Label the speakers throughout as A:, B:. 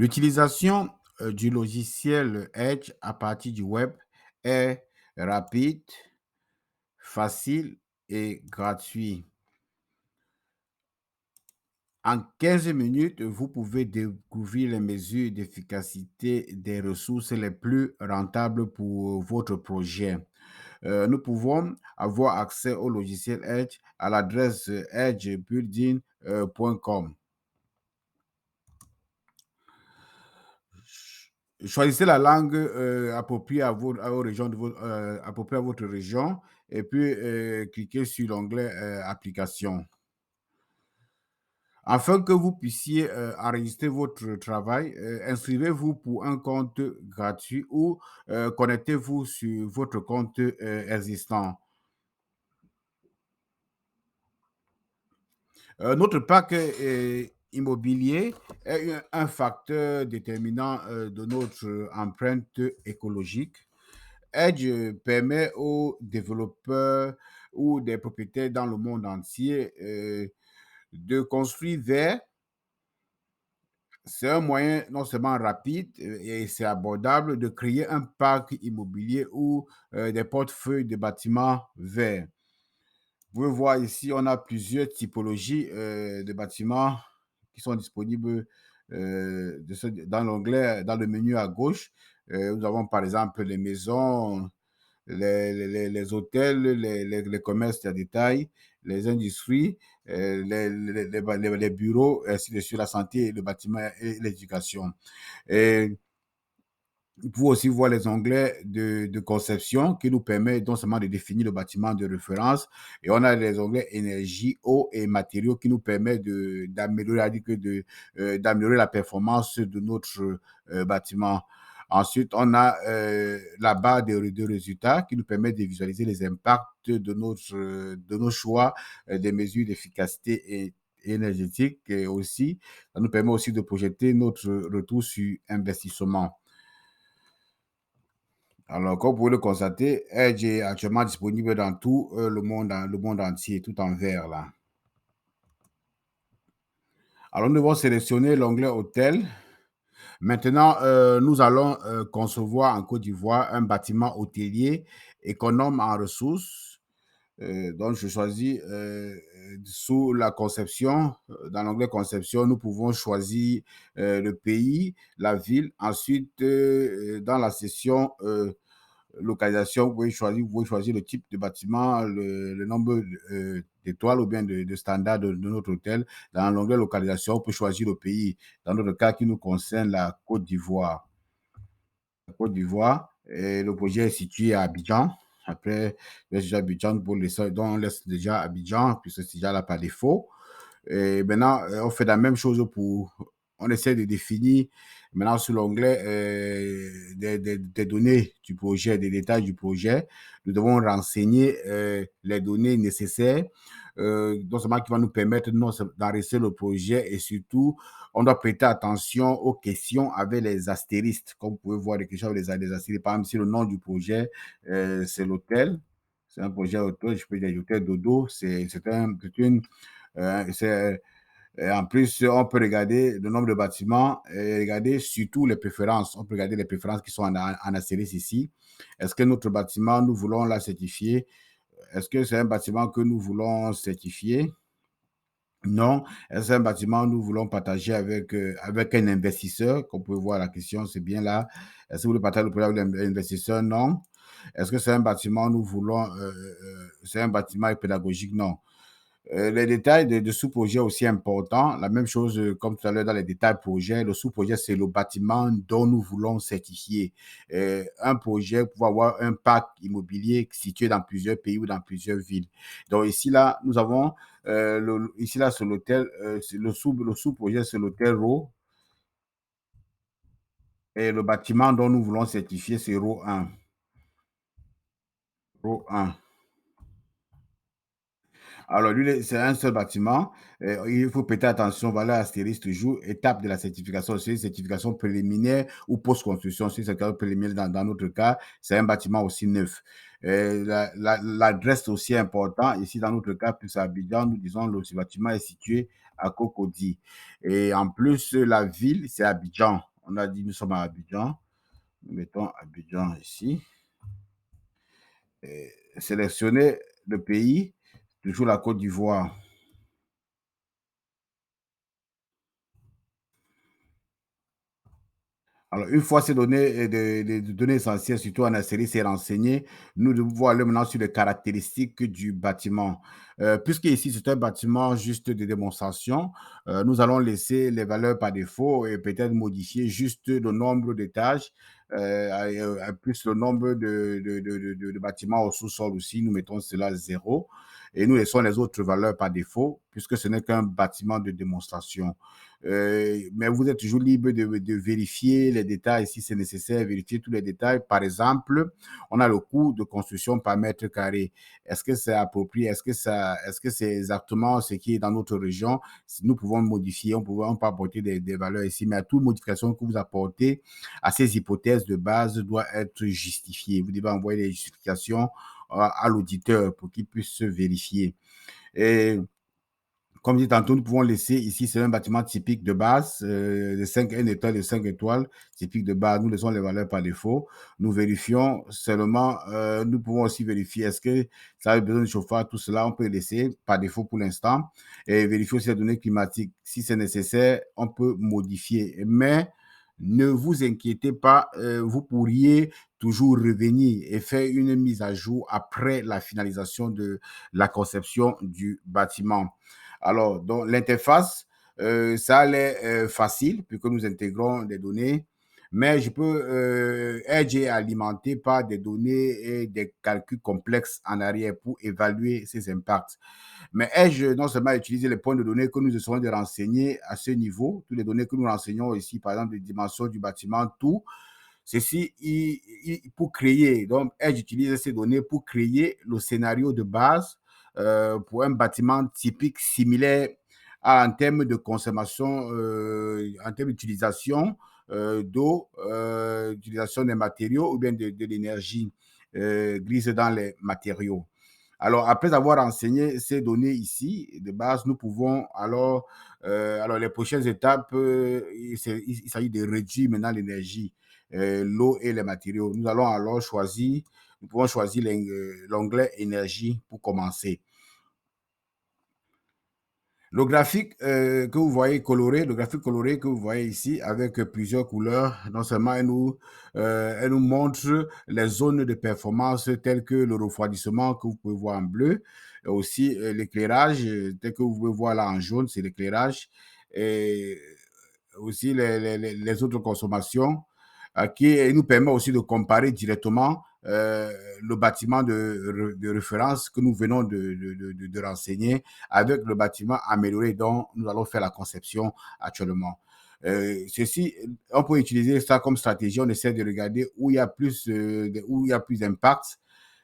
A: L'utilisation du logiciel Edge à partir du web est rapide, facile et gratuit. En 15 minutes, vous pouvez découvrir les mesures d'efficacité des ressources les plus rentables pour votre projet. Nous pouvons avoir accès au logiciel Edge à l'adresse edgebuilding.com. Choisissez la langue appropriée appropriée à votre région et puis cliquez sur l'onglet Application. Afin que vous puissiez enregistrer votre travail, inscrivez-vous pour un compte gratuit ou connectez-vous sur votre compte existant. Notre parc immobilier est un facteur déterminant de notre empreinte écologique. Edge permet aux développeurs ou des propriétaires dans le monde entier de construire vert. C'est un moyen non seulement rapide et c'est abordable de créer un parc immobilier ou des portefeuilles de bâtiments verts. Vous pouvez voir ici, on a plusieurs typologies de bâtiments qui sont disponibles dans l'onglet, dans le menu à gauche. Nous avons par exemple les maisons, les hôtels, les commerces de détail, les industries, les bureaux, ainsi de suite, la santé, le bâtiment et l'éducation. Et vous pouvez aussi voir les onglets de conception qui nous permettent non seulement de définir le bâtiment de référence, et on a les onglets énergie, eau et matériaux qui nous permettent d'améliorer la performance de notre bâtiment. Ensuite, on a la barre de résultats qui nous permet de visualiser les impacts de nos choix, des mesures d'efficacité énergétique et aussi, ça nous permet aussi de projeter notre retour sur investissement. Alors, comme vous pouvez le constater, Edge est actuellement disponible dans tout le monde entier, tout en vert là. Alors, nous devons sélectionner l'onglet Hôtel. Maintenant, nous allons concevoir en Côte d'Ivoire un bâtiment hôtelier économe en ressources. Donc, je choisis sous la conception, dans l'onglet conception, nous pouvons choisir le pays, la ville. Ensuite, dans la section localisation, vous pouvez choisir le type de bâtiment, le nombre d'étoiles ou bien de standards de notre hôtel. Dans l'onglet localisation, on peut choisir le pays. Dans notre cas qui nous concerne, la Côte d'Ivoire. La Côte d'Ivoire, et le projet est situé à Abidjan. Après, déjà Abidjan, on laisse déjà Abidjan, puisque c'est déjà là par défaut. Et maintenant, on fait la même chose on essaie de définir maintenant sur l'onglet des données du projet, des détails du projet. Nous devons renseigner les données nécessaires, non seulement qui vont nous permettre d'enregistrer le projet et surtout, on doit prêter attention aux questions avec les astérisques. Comme vous pouvez voir, les questions avec les astérisques. Par exemple, si le nom du projet, c'est l'hôtel, c'est un projet hôtel, je peux dire l'hôtel Dodo, en plus, on peut regarder le nombre de bâtiments et regarder surtout les préférences. On peut regarder les préférences qui sont en astérisque ici. Est-ce que notre bâtiment, nous voulons la certifier? Est-ce que c'est un bâtiment que nous voulons certifier? Non. Est-ce que c'est un bâtiment que nous voulons partager avec un investisseur? Comme vous pouvez voir, la question, c'est bien là. Est-ce que vous voulez partager le projet avec l'investisseur? Non. Est-ce que c'est un bâtiment nous voulons, c'est un bâtiment pédagogique? Non. Les détails de sous-projet aussi importants. La même chose comme tout à l'heure dans les détails projet. Le sous-projet, c'est le bâtiment dont nous voulons certifier. Un projet pour avoir un parc immobilier situé dans plusieurs pays ou dans plusieurs villes. Donc ici, là, nous avons, ici, là, sur l'hôtel, le sous-projet, c'est l'hôtel Ro. Et le bâtiment dont nous voulons certifier, c'est Ro 1. Ro 1. Alors, lui, c'est un seul bâtiment. Il faut prêter attention, valeur astérisque toujours, étape de la certification, c'est une certification préliminaire ou post-construction. C'est une certification préliminaire dans notre cas, c'est un bâtiment aussi neuf. L'adresse aussi est importante. Ici, dans notre cas, plus à Abidjan, nous disons ce bâtiment est situé à Cocody. Et en plus, la ville, c'est Abidjan. On a dit nous sommes à Abidjan. Nous mettons Abidjan ici. Et sélectionner le pays, toujours la Côte d'Ivoire. Alors, une fois ces données, des données essentielles, surtout en série, c'est renseigné, nous devons aller maintenant sur les caractéristiques du bâtiment. Puisque ici, c'est un bâtiment juste de démonstration, nous allons laisser les valeurs par défaut et peut-être modifier juste le nombre d'étages, plus le nombre de bâtiments au sous-sol aussi. Nous mettons cela à 0 et nous laissons les autres valeurs par défaut, puisque ce n'est qu'un bâtiment de démonstration. Mais vous êtes toujours libre de vérifier les détails si c'est nécessaire, vérifier tous les détails. Par exemple, on a le coût de construction par mètre carré. Est-ce que c'est approprié? Est-ce que c'est exactement ce qui est dans notre région? Si nous pouvons modifier, on peut apporter des valeurs ici, mais à toute modification que vous apportez à ces hypothèses de base doit être justifiée. Vous devez envoyer les justifications à l'auditeur pour qu'il puisse vérifier. Et comme dit tantôt, nous pouvons laisser ici, c'est un bâtiment typique de base, de 5, 1 étoile, de 5 étoiles, typique de base. Nous laissons les valeurs par défaut. Nous vérifions seulement, nous pouvons aussi vérifier est-ce que ça a besoin de chauffage, tout cela, on peut laisser par défaut pour l'instant. Et vérifier aussi les données climatiques. Si c'est nécessaire, on peut modifier. Mais ne vous inquiétez pas, vous pourriez toujours revenir et faire une mise à jour après la finalisation de la conception du bâtiment. Alors, donc, l'interface, ça allait facile puisque nous intégrons des données, mais je peux être alimenté par des données et des calculs complexes en arrière pour évaluer ces impacts. Mais ai-je non seulement utiliser les points de données que nous essayons de renseigner à ce niveau, toutes les données que nous renseignons ici, par exemple, les dimensions du bâtiment, tout, ceci pour créer, donc j'utilise ces données pour créer le scénario de base pour un bâtiment typique similaire en termes de consommation, en termes d'utilisation d'eau, utilisation des matériaux ou bien de l'énergie grise dans les matériaux. Alors, après avoir renseigné ces données ici de base, nous pouvons alors les prochaines étapes, il s'agit de réduire maintenant l'énergie, l'eau et les matériaux. Nous allons alors choisir, nous pouvons choisir l'onglet énergie pour commencer. Le graphique que vous voyez coloré, le graphique coloré que vous voyez ici avec plusieurs couleurs, non seulement elle nous montre les zones de performance telles que le refroidissement que vous pouvez voir en bleu, et aussi l'éclairage tel que vous pouvez voir là en jaune, c'est l'éclairage, et aussi les autres consommations, qui nous permet aussi de comparer directement le bâtiment de référence que nous venons de renseigner avec le bâtiment amélioré dont nous allons faire la conception actuellement. Ceci, on peut utiliser ça comme stratégie. On essaie de regarder où il y a plus d'impact.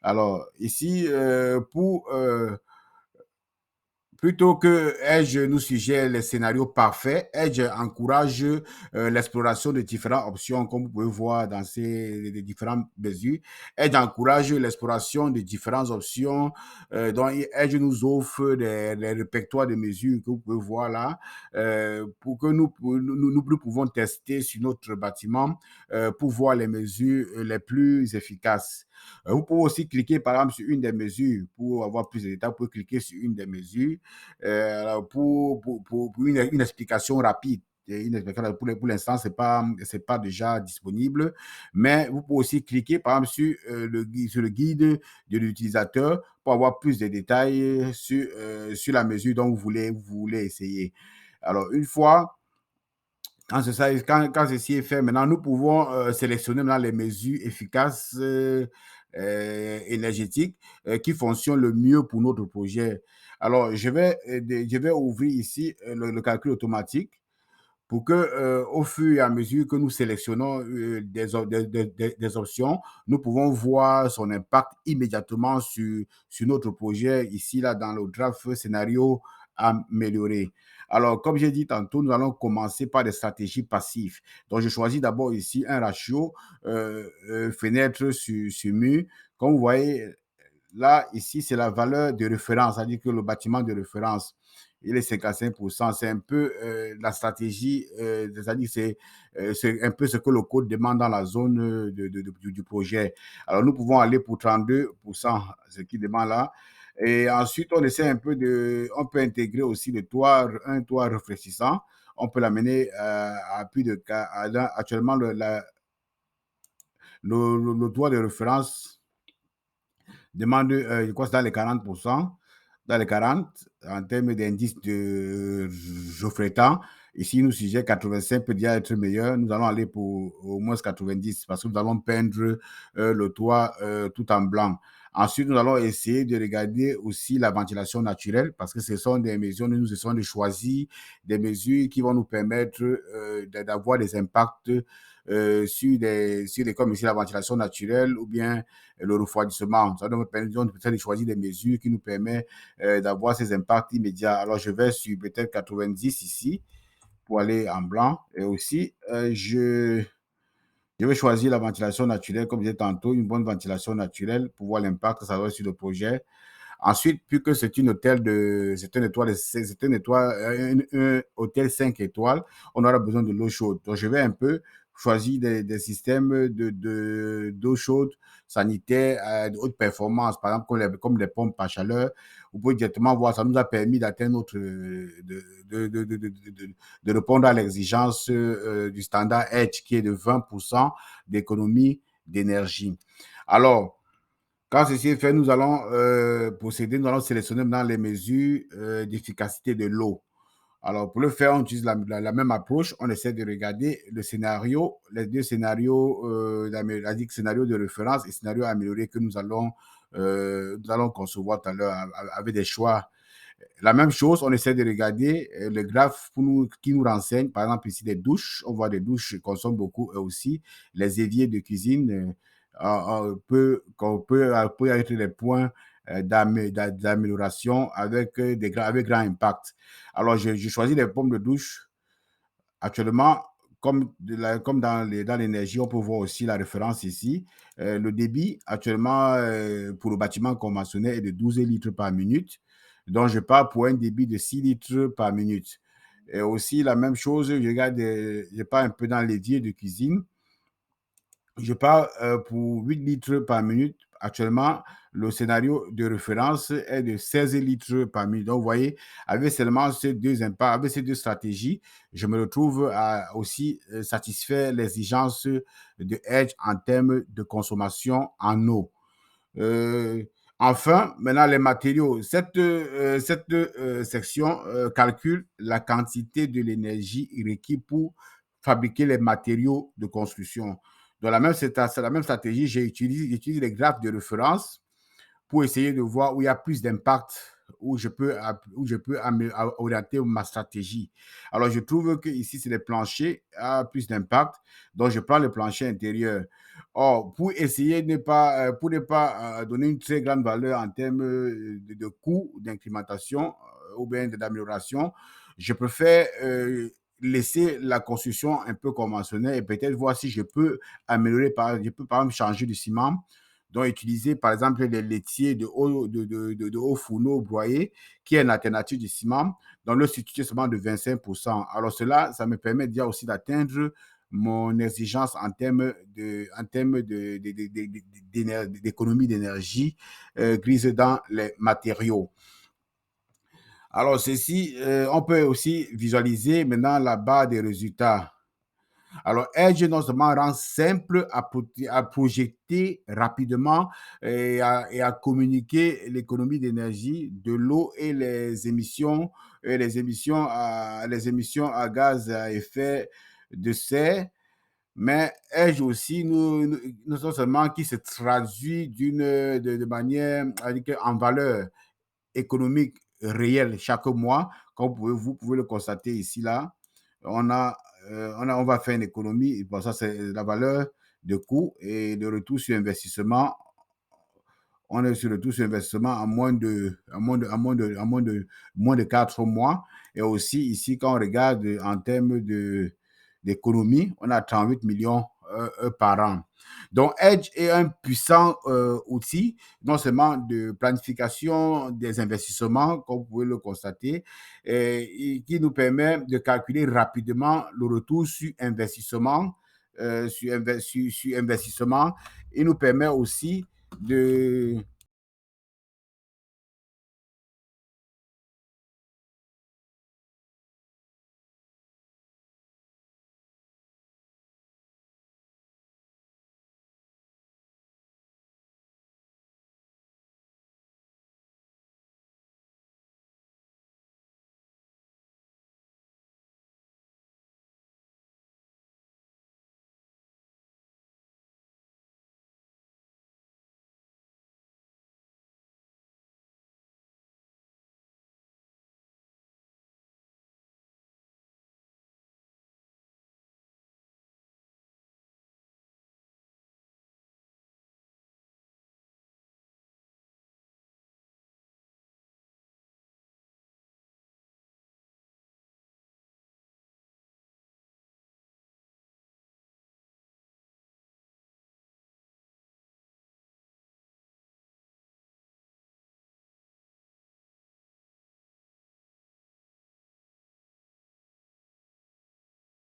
A: Alors, ici, plutôt que Edge nous suggère les scénarios parfaits, Edge encourage l'exploration de différentes options, comme vous pouvez voir dans les différentes mesures. Edge encourage l'exploration de différentes options. Donc, Edge nous offre des répertoires de mesures que vous pouvez voir là, pour que nous pouvons tester sur notre bâtiment pour voir les mesures les plus efficaces. Vous pouvez aussi cliquer, par exemple, sur une des mesures pour avoir plus de détails. Vous pouvez cliquer sur une des mesures pour une explication rapide. Une explication pour l'instant, c'est pas déjà disponible, mais vous pouvez aussi cliquer, par exemple, sur le guide de l'utilisateur pour avoir plus de détails sur la mesure dont vous voulez essayer. Alors, une fois quand ceci est fait, maintenant, nous pouvons sélectionner maintenant les mesures efficaces énergétiques qui fonctionnent le mieux pour notre projet. Alors, je vais ouvrir ici le calcul automatique pour que, au fur et à mesure que nous sélectionnons des options, nous pouvons voir son impact immédiatement sur notre projet, ici, là, dans le draft scénario amélioré. Alors, comme j'ai dit tantôt, nous allons commencer par des stratégies passives. Donc, je choisis d'abord ici un ratio fenêtre sur mur. Comme vous voyez, là, ici, c'est la valeur de référence, c'est-à-dire que le bâtiment de référence. et les 55%. C'est un peu la stratégie, c'est-à-dire c'est un peu ce que le code demande dans la zone du projet. Alors, nous pouvons aller pour 32%, ce qui demande là. Et ensuite, on essaie un peu on peut intégrer aussi un toit réfléchissant. On peut l'amener à plus de, actuellement, le toit de référence demande, je crois, c'est dans les 40%, dans les 40 en termes d'indice de reflétant. Ici, nous sujet 85 peut déjà être meilleur. Nous allons aller pour au moins 90 parce que nous allons peindre le toit tout en blanc. Ensuite, nous allons essayer de regarder aussi la ventilation naturelle parce que ce sont des mesures, nous essayons de choisir des mesures qui vont nous permettre d'avoir des impacts sur des comme ici la ventilation naturelle ou bien le refroidissement. Ça nous permet de choisir des mesures qui nous permettent d'avoir ces impacts immédiats. Alors, je vais sur peut-être 90 ici pour aller en blanc. Et aussi, je vais choisir la ventilation naturelle, comme je disais tantôt, une bonne ventilation naturelle pour voir l'impact que ça va sur le projet. Ensuite, puisque c'est une étoile, un hôtel 5 étoiles, on aura besoin de l'eau chaude. Donc, je vais un peu choisir des systèmes d'eau chaude sanitaire de haute performance, par exemple comme les pompes à chaleur. Vous pouvez directement voir, ça nous a permis d'atteindre de répondre à l'exigence du standard Edge qui est de 20% d'économie d'énergie. Alors, quand ceci est fait, nous allons nous allons sélectionner maintenant les mesures d'efficacité de l'eau. Alors, pour le faire, on utilise la même approche. On essaie de regarder les deux scénarios, scénario de référence et scénario amélioré que nous allons concevoir tout à l'heure avec des choix. La même chose, on essaie de regarder le graphe qui nous renseigne, par exemple ici des douches, on voit des douches consomment beaucoup eux aussi, les éviers de cuisine, peut être des points d'amélioration avec grand impact. Alors, je choisis les pompes de douche. Actuellement, comme dans l'énergie, on peut voir aussi la référence ici. Le débit, actuellement, pour le bâtiment conventionnel, est de 12 litres par minute. Donc, je pars pour un débit de 6 litres par minute. Et aussi, la même chose, je pars un peu dans l'évier de cuisine. Je pars pour 8 litres par minute. Actuellement, le scénario de référence est de 16 litres par minute. Donc, vous voyez, avec seulement ces deux impacts, avec ces deux stratégies, je me retrouve à aussi satisfaire l'exigence de Edge en termes de consommation en eau. Euh, Enfin, maintenant, les matériaux. Cette section calcule la quantité de l'énergie requise pour fabriquer les matériaux de construction. Dans la même stratégie, j'utilise les graphes de référence pour essayer de voir où il y a plus d'impact, où je peux orienter ma stratégie. Alors, je trouve que ici, c'est les planchers à plus d'impact. Donc, je prends le plancher intérieur. Or, pour ne pas donner une très grande valeur en termes de coût, d'incrémentation ou bien d'amélioration, je préfère laisser la construction un peu conventionnelle et peut-être voir si je peux améliorer, je peux par exemple changer de ciment, donc utiliser par exemple les laitiers de haut fourneau broyé, qui est une alternative du ciment, dans le substituer seulement de 25%. Alors cela, ça me permet déjà aussi d'atteindre mon exigence en termes d'économie d'énergie grise dans les matériaux. Alors ceci, on peut aussi visualiser maintenant la barre des résultats. Alors, Edge non seulement rend simple à projeter rapidement et à communiquer l'économie d'énergie, de l'eau et les émissions à gaz à effet de serre, mais Edge aussi, nous non seulement qui se traduit de manière en valeur économique réelle chaque mois, comme vous pouvez le constater ici, là, on a, on va faire une économie, et pour ça, c'est la valeur de coût et de retour sur investissement. On est sur le retour sur investissement moins de 4 mois. Et aussi, ici, quand on regarde en termes d'économie, on a 38 millions par an. Donc, Edge est un puissant outil, non seulement de planification des investissements, comme vous pouvez le constater, et qui nous permet de calculer rapidement le retour sur investissement. Sur investissement. Il nous permet aussi de